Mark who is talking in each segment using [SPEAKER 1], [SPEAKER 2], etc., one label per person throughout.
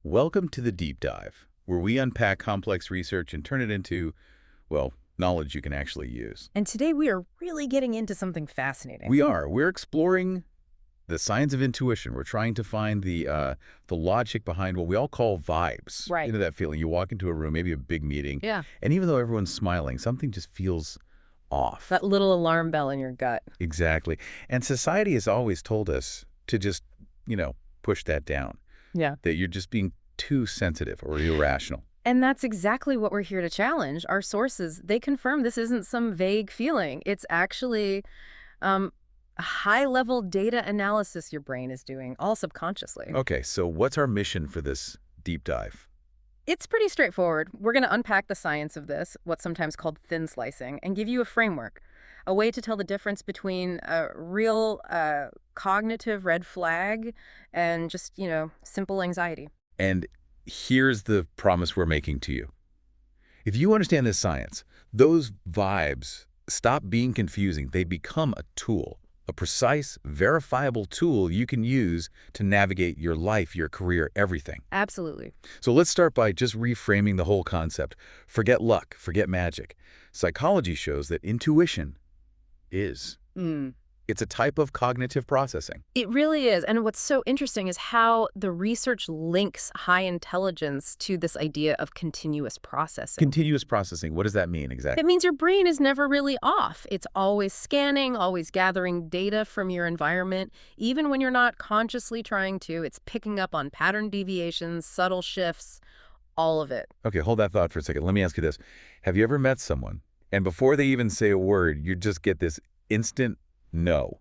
[SPEAKER 1] Welcome to the Deep Dive, where we unpack complex research and turn it into, well, knowledge you can actually use.
[SPEAKER 2] And today we are really getting into something fascinating.
[SPEAKER 1] We're exploring the science of intuition. We're trying to find the logic behind what we all call vibes.
[SPEAKER 2] Right.
[SPEAKER 1] You know that feeling. You walk into a room, maybe a big meeting,
[SPEAKER 2] Yeah.
[SPEAKER 1] and even though everyone's smiling, something just feels off.
[SPEAKER 2] That little alarm bell in your gut.
[SPEAKER 1] Exactly. And society has always told us to just, push that down.
[SPEAKER 2] Yeah.
[SPEAKER 1] That you're just being too sensitive or irrational.
[SPEAKER 2] And that's exactly what we're here to challenge. Our sources, they confirm this isn't some vague feeling. It's actually a high-level data analysis your brain is doing, all subconsciously.
[SPEAKER 1] Okay, so what's our mission for this deep dive?
[SPEAKER 2] It's pretty straightforward. We're going to unpack the science of this, what's sometimes called thin slicing, and give you a framework, a way to tell the difference between a real cognitive red flag and just, simple anxiety.
[SPEAKER 1] And here's the promise we're making to you. If you understand this science, those vibes stop being confusing. They become a tool, a precise, verifiable tool you can use to navigate your life, your career, everything.
[SPEAKER 2] Absolutely.
[SPEAKER 1] So let's start by just reframing the whole concept. Forget luck, forget magic. Psychology shows that intuition is. It's a type of cognitive processing.
[SPEAKER 2] It really is. And what's so interesting is how the research links high intelligence to this idea of continuous processing.
[SPEAKER 1] Continuous processing, what does that mean exactly?
[SPEAKER 2] It means your brain is never really off. It's always scanning, always gathering data from your environment. Even when you're not consciously trying to, it's picking up on pattern deviations, subtle shifts, all of it.
[SPEAKER 1] Okay, hold that thought for a second. Let me ask you this. Have you ever met someone, and before they even say a word, you just get this instant no?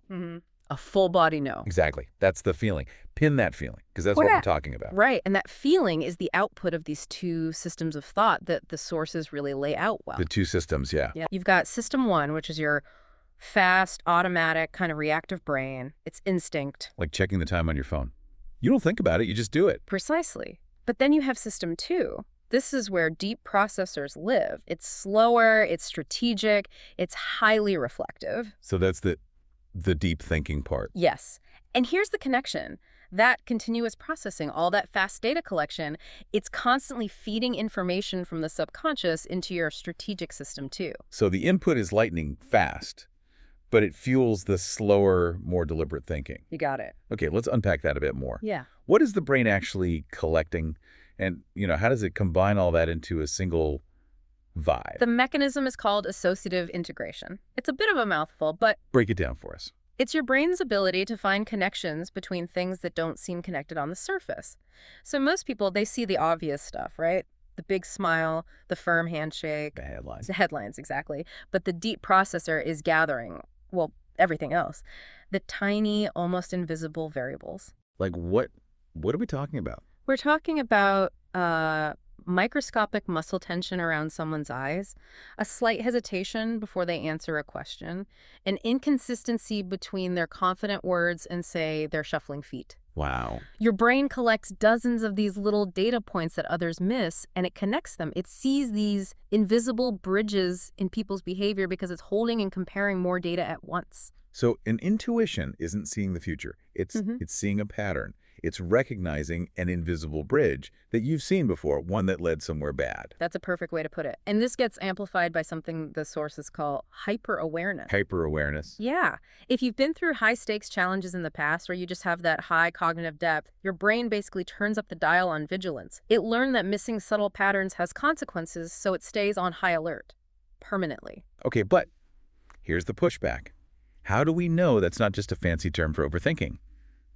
[SPEAKER 2] A full body no.
[SPEAKER 1] Exactly. That's the feeling. Pin that feeling, because that's what we're talking about.
[SPEAKER 2] Right. And that feeling is the output of these two systems of thought that the sources really lay out well.
[SPEAKER 1] The two systems, yeah.
[SPEAKER 2] You've got system one, which is your fast, automatic, kind of reactive brain. It's instinct.
[SPEAKER 1] Like checking the time on your phone. You don't think about it, you just do it.
[SPEAKER 2] Precisely. But then you have system two. This is where deep processors live. It's slower, it's strategic, it's highly reflective.
[SPEAKER 1] So that's the deep thinking part.
[SPEAKER 2] Yes. And here's the connection. That continuous processing, all that fast data collection, it's constantly feeding information from the subconscious into your strategic system too.
[SPEAKER 1] So the input is lightning fast, but it fuels the slower, more deliberate thinking.
[SPEAKER 2] You got it.
[SPEAKER 1] Okay, let's unpack that a bit more.
[SPEAKER 2] Yeah.
[SPEAKER 1] What is the brain actually collecting? And, how does it combine all that into a single vibe?
[SPEAKER 2] The mechanism is called associative integration. It's a bit of a mouthful, but
[SPEAKER 1] Break it down for us.
[SPEAKER 2] it's your brain's ability to find connections between things that don't seem connected on the surface. So most people, they see the obvious stuff, right? The big smile, the firm handshake.
[SPEAKER 1] The headline.
[SPEAKER 2] The headlines, exactly. But the deep processor is gathering, well, everything else. The tiny, almost invisible variables.
[SPEAKER 1] Like what are we talking about?
[SPEAKER 2] We're talking about microscopic muscle tension around someone's eyes, a slight hesitation before they answer a question, an inconsistency between their confident words and, say, their shuffling feet.
[SPEAKER 1] Wow.
[SPEAKER 2] Your brain collects dozens of these little data points that others miss, and it connects them. It sees these invisible bridges in people's behavior because it's holding and comparing more data at once.
[SPEAKER 1] So an intuition isn't seeing the future. It's seeing a pattern. It's recognizing an invisible bridge that you've seen before, one that led somewhere bad.
[SPEAKER 2] That's a perfect way to put it. And this gets amplified by something the sources call hyper-awareness.
[SPEAKER 1] Hyper-awareness.
[SPEAKER 2] Yeah. If you've been through high-stakes challenges in the past, or you just have that high cognitive depth, your brain basically turns up the dial on vigilance. It learned that missing subtle patterns has consequences, so it stays on high alert. Permanently.
[SPEAKER 1] Okay, but here's the pushback. How do we know that's not just a fancy term for overthinking?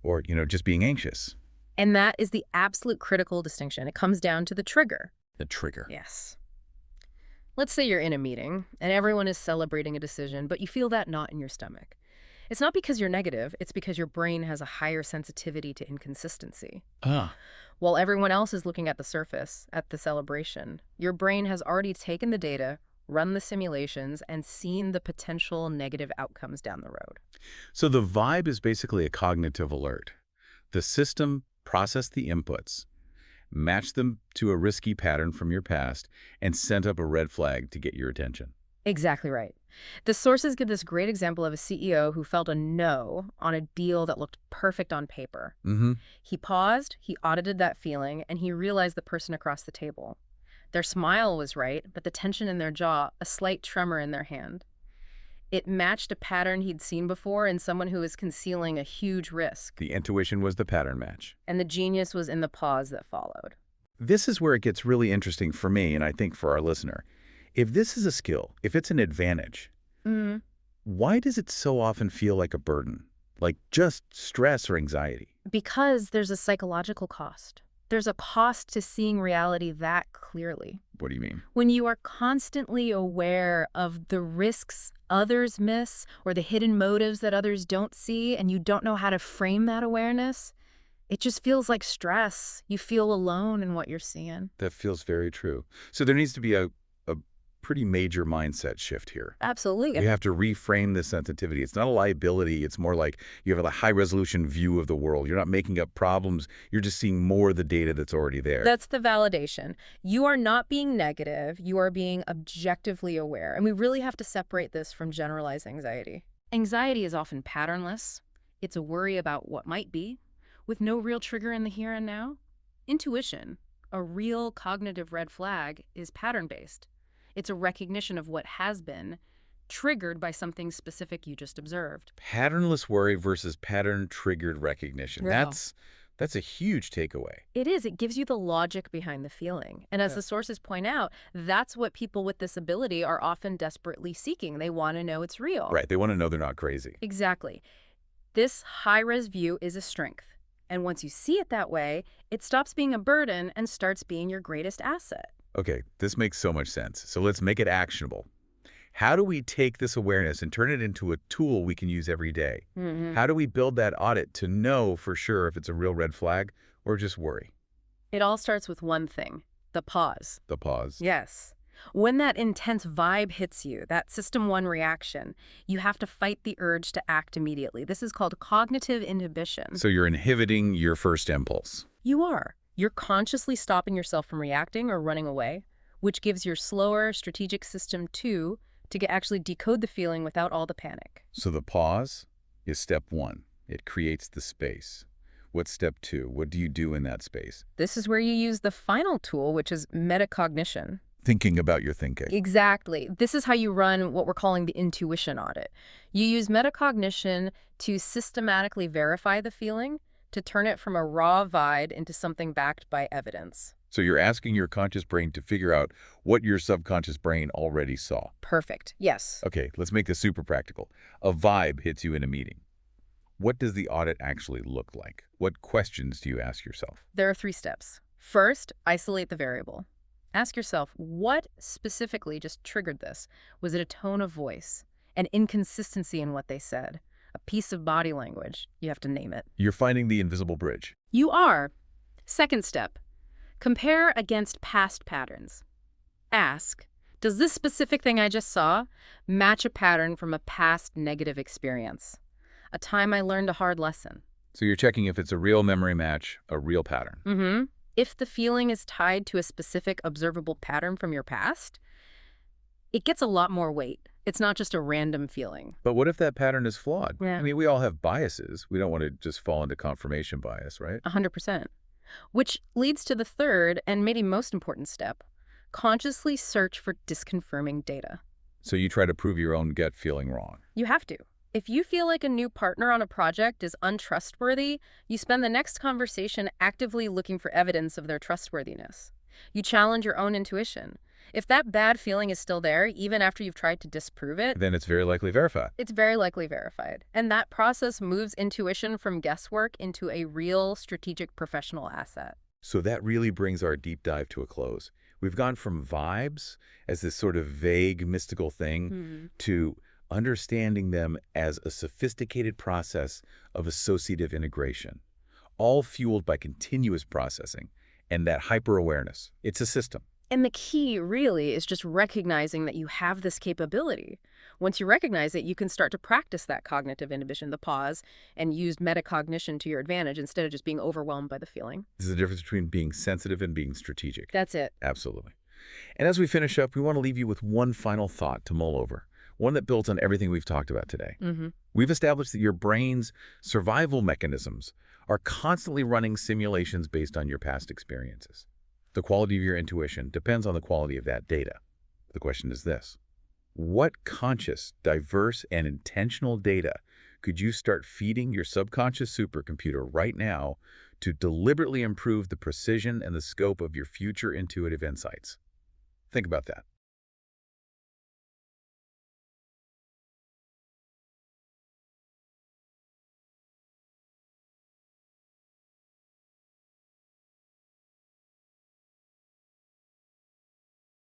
[SPEAKER 1] Or, just being anxious?
[SPEAKER 2] And that is the absolute critical distinction. It comes down to the trigger.
[SPEAKER 1] The trigger.
[SPEAKER 2] Yes. Let's say you're in a meeting and everyone is celebrating a decision, but you feel that knot in your stomach. It's not because you're negative, it's because your brain has a higher sensitivity to inconsistency. While everyone else is looking at the surface, at the celebration, your brain has already taken the data, run the simulations, and seen the potential negative outcomes down the road.
[SPEAKER 1] So the vibe is basically a cognitive alert. The system processed the inputs, matched them to a risky pattern from your past, and sent up a red flag to get your attention.
[SPEAKER 2] Exactly right. The sources give this great example of a CEO who felt a no on a deal that looked perfect on paper.
[SPEAKER 1] Mm-hmm.
[SPEAKER 2] He paused, he audited that feeling, and he realized the person across the table. Their smile was right, but the tension in their jaw, a slight tremor in their hand. It matched a pattern he'd seen before in someone who was concealing a huge risk.
[SPEAKER 1] The intuition was the pattern match.
[SPEAKER 2] And the genius was in the pause that followed.
[SPEAKER 1] This is where it gets really interesting for me, and I think for our listener. If this is a skill, if it's an advantage,
[SPEAKER 2] Mm,
[SPEAKER 1] why does it so often feel like a burden? Like just stress or anxiety?
[SPEAKER 2] because there's a psychological cost. There's a cost to seeing reality that clearly.
[SPEAKER 1] What do you mean?
[SPEAKER 2] When you are constantly aware of the risks others miss or the hidden motives that others don't see, and you don't know how to frame that awareness, it just feels like stress. You feel alone in what you're seeing.
[SPEAKER 1] That feels very true. So there needs to be a pretty major mindset shift here.
[SPEAKER 2] Absolutely.
[SPEAKER 1] You have to reframe this sensitivity. It's not a liability. It's more like you have a high-resolution view of the world. You're not making up problems. You're just seeing more of the data that's already there.
[SPEAKER 2] That's the validation. You are not being negative. You are being objectively aware. And we really have to separate this from generalized anxiety. Anxiety is often patternless. It's a worry about what might be, with no real trigger in the here and now. Intuition, a real cognitive red flag, is pattern-based. It's a recognition of what has been, triggered by something specific you just observed.
[SPEAKER 1] Patternless worry versus pattern-triggered recognition.
[SPEAKER 2] Yeah.
[SPEAKER 1] That's a huge takeaway.
[SPEAKER 2] It is. It gives you the logic behind the feeling. And as the sources point out, that's what people with this ability are often desperately seeking. They want to know it's real.
[SPEAKER 1] Right. They want to know they're not crazy.
[SPEAKER 2] Exactly. This high-res view is a strength. And once you see it that way, it stops being a burden and starts being your greatest asset.
[SPEAKER 1] Okay, this makes so much sense. So let's make it actionable. How do we take this awareness and turn it into a tool we can use every day? How do we build that audit to know for sure if it's a real red flag or just worry?
[SPEAKER 2] It all starts with one thing, the pause.
[SPEAKER 1] The pause.
[SPEAKER 2] Yes. When that intense vibe hits you, that system 1 reaction, you have to fight the urge to act immediately. This is called cognitive inhibition.
[SPEAKER 1] So you're inhibiting your first impulse.
[SPEAKER 2] You are. You're consciously stopping yourself from reacting or running away, which gives your slower strategic system 2 to actually decode the feeling without all the panic.
[SPEAKER 1] So the pause is step 1. It creates the space. What's step 2? What do you do in that space?
[SPEAKER 2] This is where you use the final tool, which is metacognition.
[SPEAKER 1] Thinking about your thinking.
[SPEAKER 2] Exactly. This is how you run what we're calling the intuition audit. You use metacognition to systematically verify the feeling, to turn it from a raw vibe into something backed by evidence.
[SPEAKER 1] So you're asking your conscious brain to figure out what your subconscious brain already saw.
[SPEAKER 2] Perfect. Yes.
[SPEAKER 1] Okay, let's make this super practical. A vibe hits you in a meeting. What does the audit actually look like? What questions do you ask yourself?
[SPEAKER 2] There are 3 steps. First, isolate the variable. Ask yourself, what specifically just triggered this? Was it a tone of voice, an inconsistency in what they said, a piece of body language? You have to name it.
[SPEAKER 1] You're finding the invisible bridge.
[SPEAKER 2] You are. Second step, compare against past patterns. Ask, does this specific thing I just saw match a pattern from a past negative experience? A time I learned a hard lesson.
[SPEAKER 1] So you're checking if it's a real memory match, a real pattern.
[SPEAKER 2] If the feeling is tied to a specific observable pattern from your past, it gets a lot more weight. It's not just a random feeling.
[SPEAKER 1] But what if that pattern is flawed?
[SPEAKER 2] Yeah.
[SPEAKER 1] I mean, we all have biases. We don't want to just fall into confirmation bias, right?
[SPEAKER 2] 100%. Which leads to the third and maybe most important step. Consciously search for disconfirming data.
[SPEAKER 1] So you try to prove your own gut feeling wrong.
[SPEAKER 2] You have to. If you feel like a new partner on a project is untrustworthy, you spend the next conversation actively looking for evidence of their trustworthiness. You challenge your own intuition. If that bad feeling is still there, even after you've tried to disprove it,
[SPEAKER 1] Then it's very likely verified.
[SPEAKER 2] it's very likely verified. And that process moves intuition from guesswork into a real strategic professional asset.
[SPEAKER 1] So that really brings our deep dive to a close. We've gone from vibes as this sort of vague, mystical thing to understanding them as a sophisticated process of associative integration, all fueled by continuous processing and that hyper-awareness. It's a system.
[SPEAKER 2] And the key really is just recognizing that you have this capability. Once you recognize it, you can start to practice that cognitive inhibition, the pause, and use metacognition to your advantage instead of just being overwhelmed by the feeling.
[SPEAKER 1] This is the difference between being sensitive and being strategic.
[SPEAKER 2] That's it.
[SPEAKER 1] Absolutely. And as we finish up, we want to leave you with one final thought to mull over. one that builds on everything we've talked about today.
[SPEAKER 2] Mm-hmm.
[SPEAKER 1] We've established that your brain's survival mechanisms are constantly running simulations based on your past experiences. The quality of your intuition depends on the quality of that data. The question is this: what conscious, diverse, and intentional data could you start feeding your subconscious supercomputer right now to deliberately improve the precision and the scope of your future intuitive insights? Think about that.